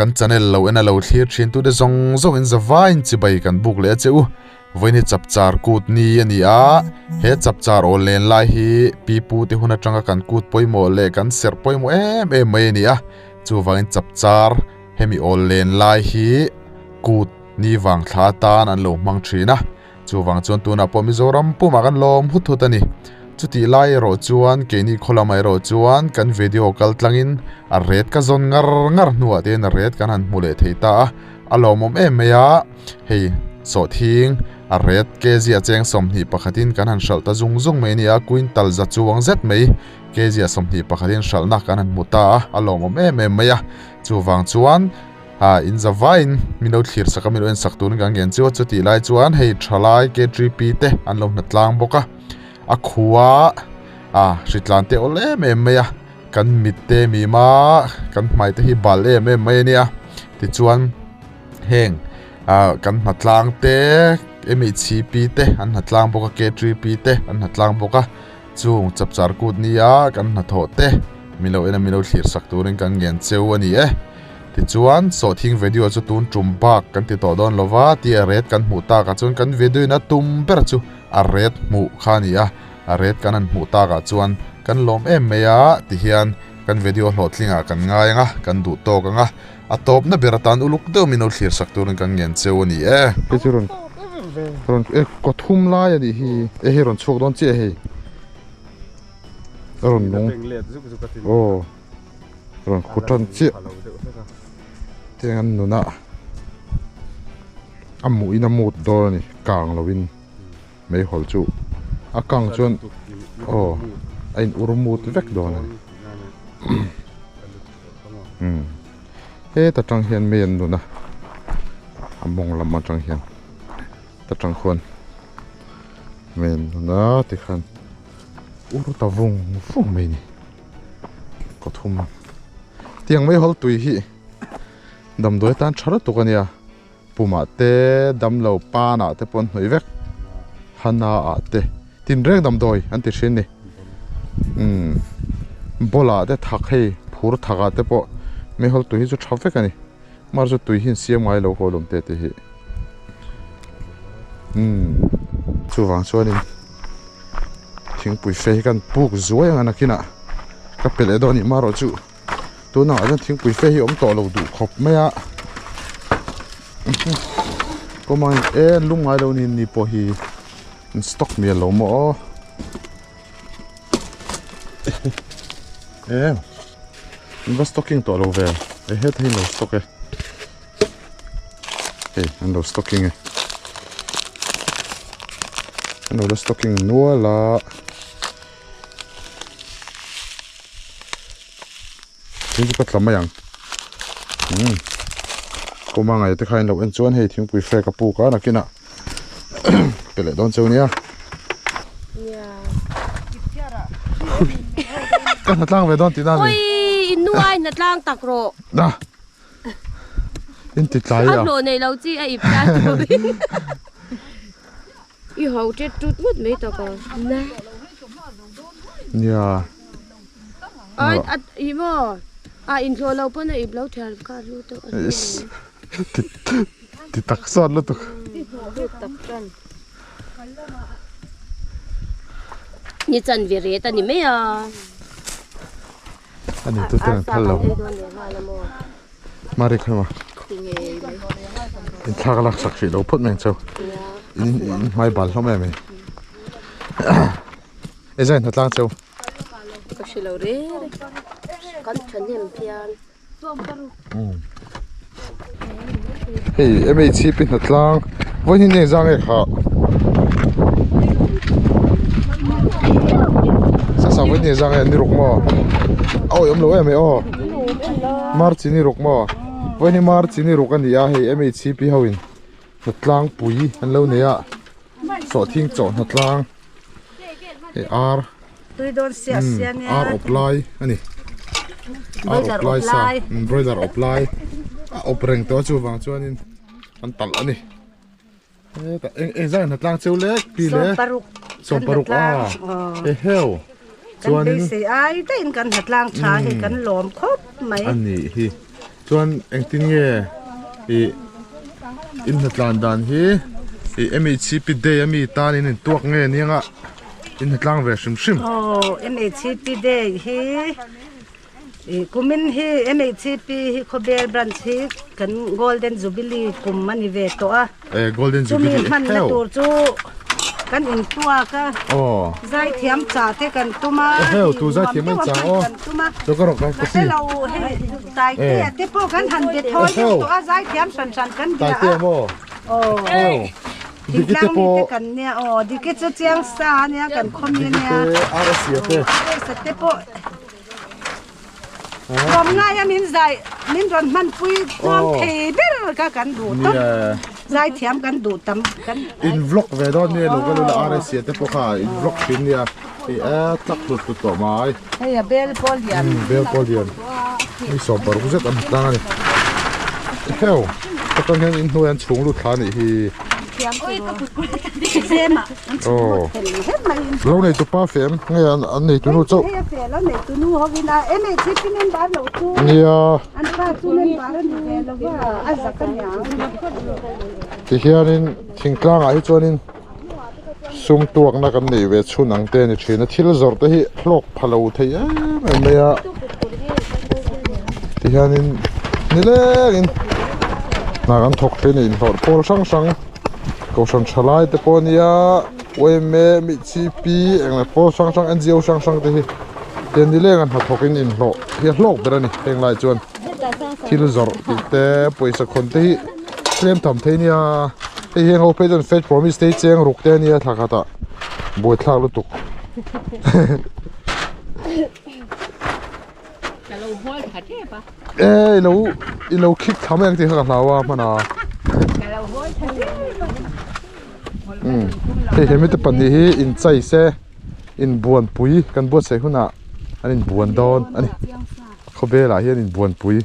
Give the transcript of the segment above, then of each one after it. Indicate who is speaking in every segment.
Speaker 1: kan channel lo ena lo thlir thin tu de zong in zawain chibai kan buk le cheu voini chapchar kut ni ani a he chapchar ol len lai hi pipu te huna tanga kan kut poimo le kan ser poimo em mai ni a chu wangin chapchar hemi ol len lai hi kut ni wang thla tan an lo mang thina chu wang chuan tuna po mizoram puma kan lom hut ani chuti lai ro chuan ke ni kholamai ro chuan kan video kal tlangin a red ka zon ngar nuwa ten a red kan han mule theita alomom em meya hei so thing a red kezi a cheng somni pakhatin kan han shalta zung mai ni a quintal za chuwang zet mai kezi a somni pakhatin shalna kan han muta alomom em meya chuwang chuan in zawain mino thlir sakamilo en saktun kan gen chu chuti lai chuan hei thalai ke tripi te an lo na tlang boka a khuwa ritlante ole meya kan mitte mi ma kan mai te hi bal me nia ti chuan heng kan hatlang te MHP te an hatlang boka K3P te an hatlang boka chung chapchar kut nia kan hatho te milo thlir sakturin kan gen cheu ani ti chuan so thing video chu tun tumbak kan ti to don lova ti red kan hmu ta ka chuan kan video na tum ber chu a red hmu khani a red kan an hmu ta ka chuan kan lom em meya ti hian kan video hlotlinga kan ngaianga kan du to kanga a top na beratan uluk do mino thlir sakturin kan gen cheu ani ke churon ko thum lai ani hi he ron chuk don che he ron nong ron khutan che tengan nuna amu ina mut do ni kang lovin mei hol chu a kang chuan ain urmut vek do na he ta tang hian men nuna among lam ma tang hian ta tang khon men nuna ti khan uru ta vung mei ni ko thum tiang mei hol tui hi dam doi tan thara tukania puma te dam lo pa na te pon hnoi vek hana te tin rek dam doi an ti hrin ni bola te thak hei phur thaka te po me hol tu hi chu tha vek ani mar chu tui hin siam ngai lo holom te hi chu wang chuanin thing pui fe kan puk zuai ana kina ka pele do ni maro chu tu na ajan thing pui fe hi om to lo du khop maya ko mang lungai lo ni po hi in stock mi lo mo in va stocking to lo ve het hi lo stock an lo stocking an lo stocking no la tin ka tlam yang ko mang ai te khain lo en chuan hei thing pui fe ka pu ka na kina pele don cheu nia kan hatlang ve don ti na ni
Speaker 2: oi inuai na tlang takro
Speaker 1: da in ti tlai ya
Speaker 2: lo nei lo chi a ip ya tu i ho te tut mut me to ko na
Speaker 1: ya
Speaker 2: ai at i mo in lo lo pon i blo thar ka ru to
Speaker 1: ti tak son lo to
Speaker 2: tak kan ni chan vi re ta ni me ya
Speaker 1: ani tu ten thalo mari khama in thagalak sakhi lo phut meng chau in mai bal hlom me ezain hatlang chau
Speaker 2: ka shilo re kan chan hem pian
Speaker 1: hey MHP pin hatlang voin ne zang e kha sa voin ne zang e ni ruk mo au yom lo me marchi ni ruk mo voin ni marchi ni ruk an ya hey MHP hawin hatlang pui an lo ne ya so thing chon hatlang e r
Speaker 3: tui don sia ni
Speaker 1: r apply ani r apply sa broiler apply opreng to chu wang chuanin an tal ani zang hatlang cheu le pi le so paruk heo
Speaker 3: chuanin se ai te in kan hatlang tha hi kan lom khop mai
Speaker 1: ani hi chuan eng tin nge I in hatlan dan hi I MHCP day ami tan in tuak nge nianga in hatlang ve shim
Speaker 3: Oh, MHCP day hi. Kumin hi MHCP hi khobel branch hi kan Golden Jubilee kum mani ve to a.
Speaker 1: Golden Jubilee
Speaker 3: Chumi man na tur chu kan in tua ka.
Speaker 1: Oh
Speaker 3: Zai thiam cha te kan tuma.
Speaker 1: heo tu zai thiam man cha oh cho ko rok ka
Speaker 3: Te
Speaker 1: si
Speaker 3: lo he tai te po kan han de thoi to a zai thiam san kan
Speaker 1: tai
Speaker 3: dia.
Speaker 1: te mo
Speaker 3: Oh.
Speaker 1: heo
Speaker 3: Dikit te po kan nia oh dikit chu chiang sa nia kan khomi nia.
Speaker 1: RSC te
Speaker 3: Sa te po Rom nga ya min ron man pui ron thei ber ka kan du to zai thiam kan du tam kan
Speaker 1: in vlog ve don ne lo ga lo RSC te po kha in vlog pin nia I tak tu to mai
Speaker 3: hey ya bel pol ya
Speaker 1: bel podium mi so par ku zet am tang ani heo ka kan in huan chung lu thani hi
Speaker 3: sema
Speaker 1: oh
Speaker 3: het mai
Speaker 1: lo nei tu pa fem ngai an nei tu no chau
Speaker 3: hey ya fe lo ne tu nu ho vina ene chipin en bar lo tu
Speaker 1: nia
Speaker 3: an pa tu nen bar nu ve lo wa azakan ya
Speaker 1: ti hianin thingtlang a hi chuanin sum tuak na kan nei ve chunang te ni thina thil zor te hi hlok phalo thei a mai a ti hianin nileng na kan thok te ni in hor pol sang ko san chalai te ponia oi me mi chi pi eng la pol sang NGO sang te hi ten ni leng an ha thokin in hlo hi hlok berani heng lai chuan thil zor te poisa khon te hi klem tham theinia hei heng ho pe don fed promise te cheng ruk te nia thakata boi thak lu tuk lo khik tham ang te ha hlawa mana hei hemite pani hi in chai se in buan pui kan buat se huna an in buan don ani khobela hian in buan pui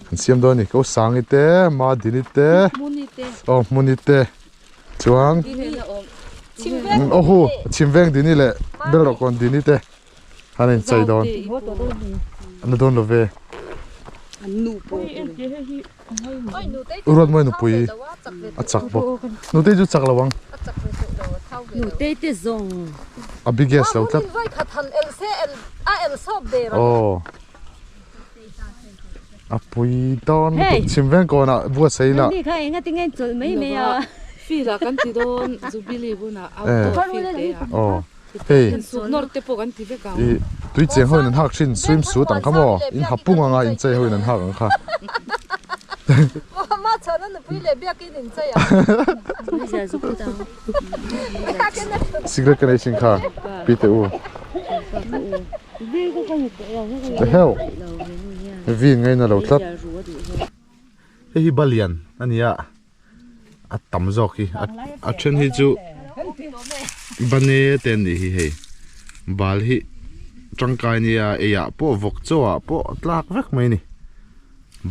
Speaker 1: kan siam don ni ko sangi te ma dini te oh munite chuang oho chimveng dini le bel kon dini te han in chai don an don lo ve urot moi nu pui a chak bo nu te ju chak lawang
Speaker 2: nu te te zong
Speaker 1: a biggest lo tlat oh a pui don chimveng ko na bua sei la
Speaker 2: ni khai nga tingai chol mai me ya
Speaker 4: fi la kan ti don Jubilee buna auto fi te ya
Speaker 1: oh hey
Speaker 4: su norte po kan ti ve ka
Speaker 1: I tui cheng hoi nan hak shin swim suit ang kamo in hapung anga in chei hoi nan hak ang kha
Speaker 4: ma chana nu pui le bia ki nin chaya
Speaker 2: sa zu ta
Speaker 1: secret connection kha pite u the hell vi ngai na lo tlat hi balian ania a tam zo ki a chen hi chu bane ten ni hi hei bal hi tangkai ni a ya po vok chowa po tlak vek mai ni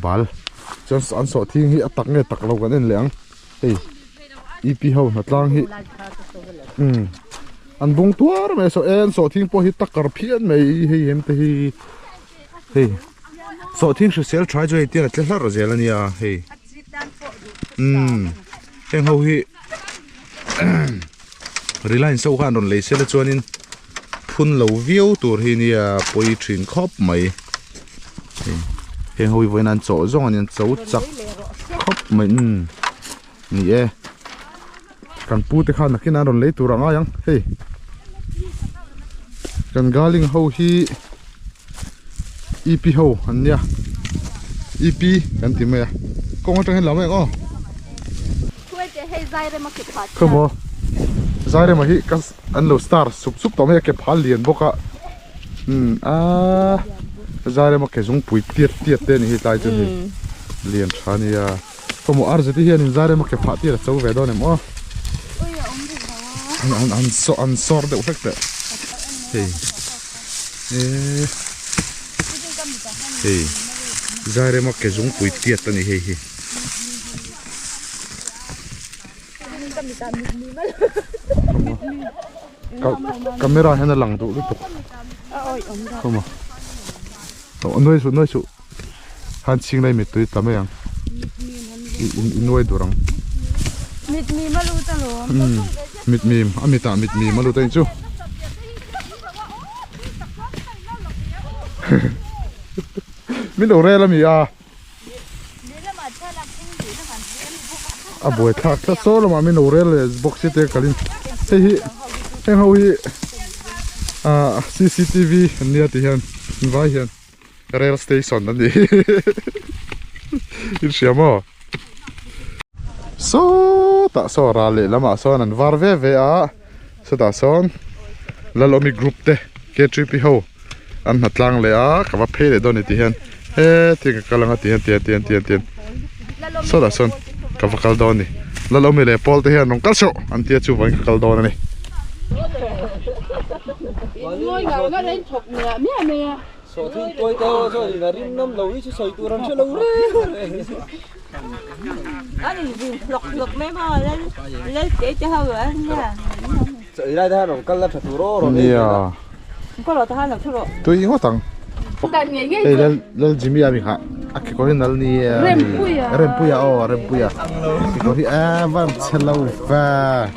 Speaker 1: bal chans an so thing hi atak nge tak lo kan en leang hei ep ho na tlang hi an bung tuar me so en so thing po hi takar phian mai hei hem te hi hei so thing shu sel try jo ti na tla ro zel ania hei heng ho hi Reliance so khan ron leisel chuanin phun lo viau tur hi nia poi thin khop mai heng hoi voinan cho zong an cho chak khop mai ni e kan pu te khan nakina ron le tur anga yang hei kan galing ho hi ep ho an nia ep kan ti me kong tang hen la mai oh
Speaker 2: thoi te hei zai re ma ki phat
Speaker 1: khomo zai re ma hi kas an lo star sup to me ke phal lian boka zai re ma ke zung pui tiet te ni hi tai chu ni lian thania khomo ar zati hian in zai re ma ke pha ti ra chau ve don em o an sor de ufekte hey hey zai re ma ke zung pui tiet ni hi camera hena lang tu lu tuk không mà noi su han ching lai mit tui tlam yang in wai durang
Speaker 2: mit mi ma lu ta lo
Speaker 1: mit mi amita mit mi malu tai chu min ore la mi a boy thak tha so la ma min ore le box te kalin hi heng ho hi CCTV nia ti hian vai hian rail station nan ni in siamo so ta so ra le lama so nan var ve a so ta son lalomi group te ke trip ho an hatlang le a ka va phele don ti hian he ti ka kalanga ti hian tian so ta son ka va kal don ni lalomi le pol te hian nong kal so an tia chu van ka kal don ni
Speaker 2: ngồi ngồi nó lên chụp nè mẹ
Speaker 5: số thì tôi tao rồi là rim năm lâu chứ sợi tôi làm chưa lâu đấy
Speaker 6: anh thì lọc mấy mò lên để cho hơi rồi nha
Speaker 5: sợi đây ta nó cắt lắp sợi tôi rồi
Speaker 1: nia
Speaker 6: có lọ ta làm thôi
Speaker 1: tôi ngo tang
Speaker 2: đàn nghe nghe
Speaker 1: ei lel jimmy ami kha akki ko nal ni rempuya akki ko hi van chelo va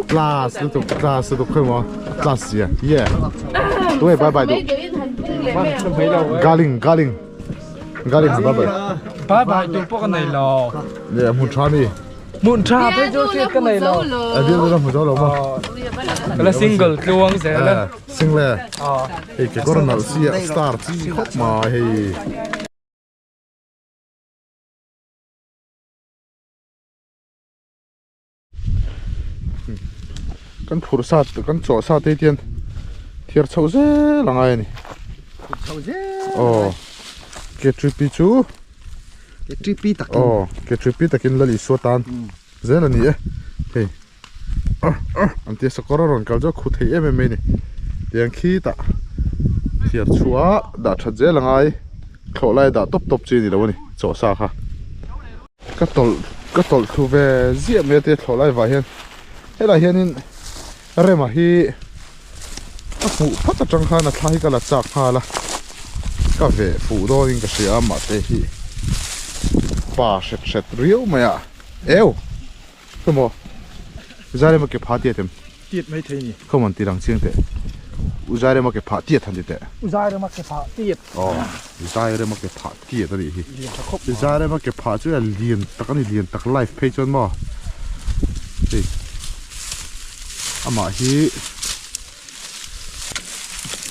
Speaker 1: class tu khmo class ya yeah tôi bye bye galing bye bye
Speaker 5: ba ba chụp cái này lò
Speaker 1: yeah mun chami
Speaker 5: muốn trà phải cho xịt cái này lò
Speaker 1: biết rồi mun lo ma
Speaker 5: là single chuông sẽ là
Speaker 1: single ei ke corona sia star chi khop ma hei kan phur sa kan cho sa te tian thiar chho ze langai ni chho ze ke tripi chu
Speaker 7: cái tripi tắc
Speaker 1: ke tripi takin lali so tan zen ani e hei an tia sakora ron kal jo khu thei em ni tiang khi ta thiar chua da tha je langai kholai da top chi ni lo ni cho sa kha ka tol thu ve zia me te kholai wa hian hela hianin rema hi a fu phata tang kha na thai ka la chak kha la ka ve fu do ning ka sia ma te hi pa set riu maya eo komo zare ma ke phati atem
Speaker 7: tiệt mấy thế nhỉ
Speaker 1: komon tirang chiang te uzare ma ke phati than te
Speaker 7: uzai rồi mà cái phá tiệt
Speaker 1: uzare ma ke phati ta ri hi uzare ma ke pha chu lian takani lian tak life page on ma ti ama hi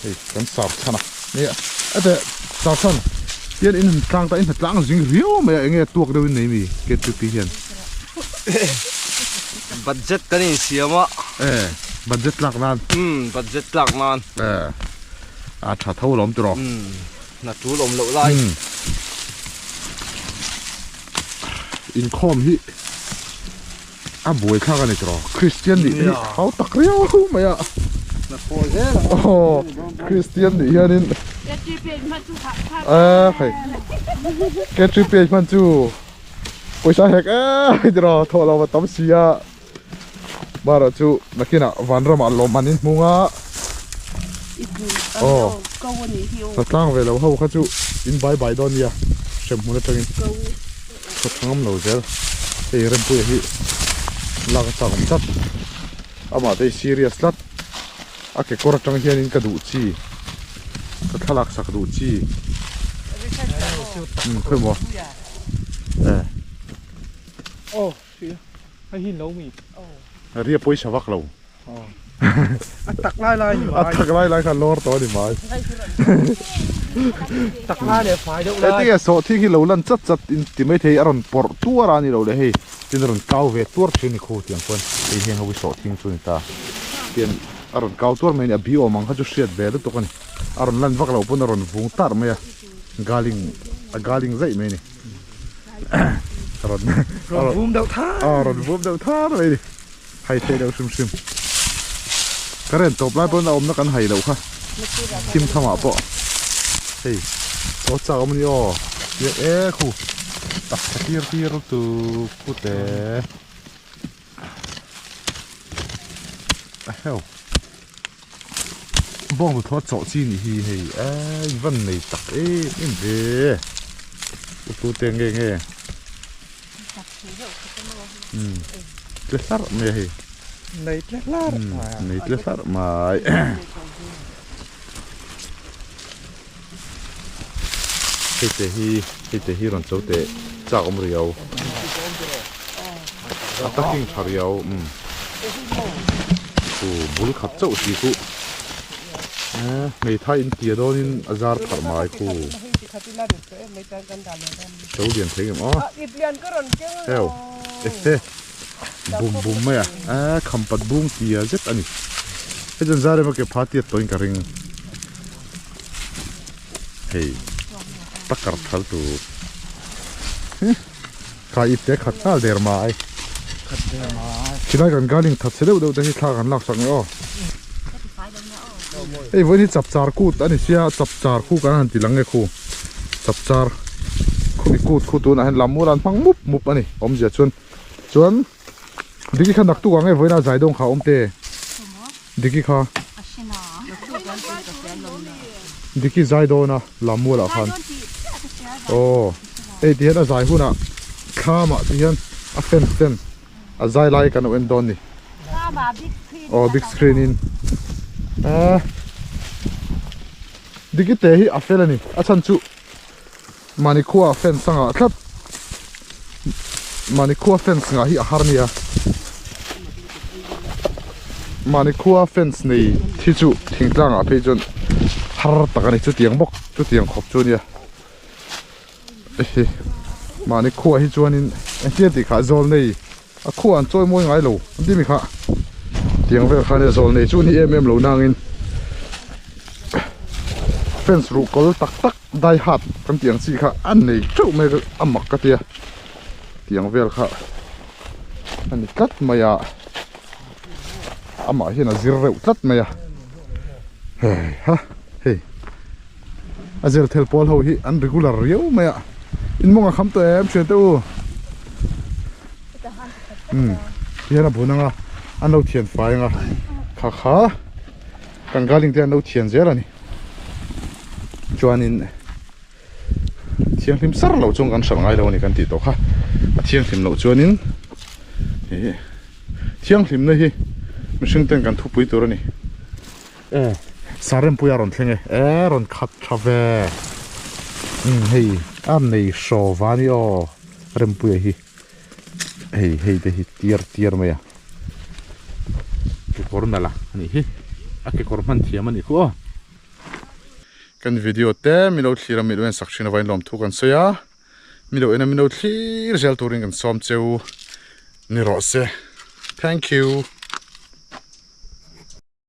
Speaker 1: ei kan sap chana ne ate sap chana tiên in tlang ta in tlang jing riu ma enge tuak do nei mi ke tu pi hian
Speaker 5: budget cái này xíu mà
Speaker 1: budget lak nan
Speaker 5: budget lạc man
Speaker 1: a tha thau lom tu ro
Speaker 5: là chú lồng lậu lại
Speaker 1: in khom hi a boy kha kan tro christian ni hau tak riu ma ya
Speaker 5: là phô thế là
Speaker 1: christian ni hianin
Speaker 2: cái chi tiền mà chú khá
Speaker 1: khai ke tri page man chu poisa hek hidro thola wa tam sia mara chu nakina vanrama lo manin munga
Speaker 2: câu này hiểu
Speaker 1: ta tlang ve lo ho kha chu in bye don ya sem huna tangin ko thangam lo zel ei rem pu hi la ka chang chat ama te serious lat ake kor tang hian in ka du chi ka thalak sak du chi khoi mo
Speaker 7: ô hay hin lâu mì
Speaker 1: ria poi savak lo
Speaker 7: tắc lai nhỉ
Speaker 1: athak lai kha lor to ni mai
Speaker 7: tắc lai để phải đâu
Speaker 1: e ti so thi ki lo lan chat in ti mai thei aron por tuar ani lo le hei tin ron kau ve tur chu ni khu tiang kon ei heng ho so thing chu ni ta tian aron kau tur mai ni bio mang kha chu hriat ve lu to kon aron lan vak lo pun aron vung tar mai galing zai mai ni aron
Speaker 7: rồi bùm đầu tha
Speaker 1: aron vum dau thar mai ni hai thei dau sim karen top lai pon om na kan hai lo kha kim thama po hei so cha om ni o ye e khu tak tir tu pute hell bong thot so chi ni hi hei ai van nei tak e in ve tu te nge le sar me hi
Speaker 7: Này chết lát.
Speaker 1: nei le sar mai te hi ron chau te cha om riau attacking thariau ku bul khat chau si ku mei thai in tia don in azar thar mai ku chau lian thengem heo bum maya khampat bung tia zet ani hejan zare ma ke phati toin ka ring hei takar thal tu ka ipte khatna der mai china kan galing that sedeu deu hi thla kan lak sak o ei voi ni chap char kut ani sia chap char khu kan han tilang nge khu chap char khu ni kut tu na han lamuran phang mup ani om ja chuan digi kha nak tu wa nge voi na zai dong kha om te digi kha digi zai do na lamura khan oh ei ti hena zai hu na khama ti hian a fen a zai lai kan en don ni oh big screen in digi te hi a fel ani a chan chu mani khuwa fen sanga thlap mani khuwa fence nga hi a har nia mani khuwa fence nei thi chu thingtlang a phei chon har takani chu tiang bok chu tiang khop chu nia mani khuwa hi chuanin hian ti kha zol nei a khuwa an choi moi ngai lo dimi kha tiang vel kha ne zol nei chu ni lo nangin fence ru kol tak dai hat kan tiang chi kha an nei chu me amak ka tia tiang vel kha ani kat maya ama hian a zir reuh tlat maya hei azel thel pol ho hi an regular riau maya in monga kham to em chen tu hian a bunanga an lo thian fai nga kha kan galing te an lo thian zer ani chuanin thiang hlim sar lo chung kan sang ngai lo ni kan ti to kha thiang hlim lo chuanin thiang hlim na hi mihring ten kan thu pui tur ani sarem puya ron thlenge ron khat thave hei am nei sho vani o rem puya hi hei te hi tier maya ke kormela ani hi ake korman thiam ani ko kan video te milo thira mi wen sakchina vain lom thu kan soya milo ena milo thlir zel turing kan som cheu ni ro se thank you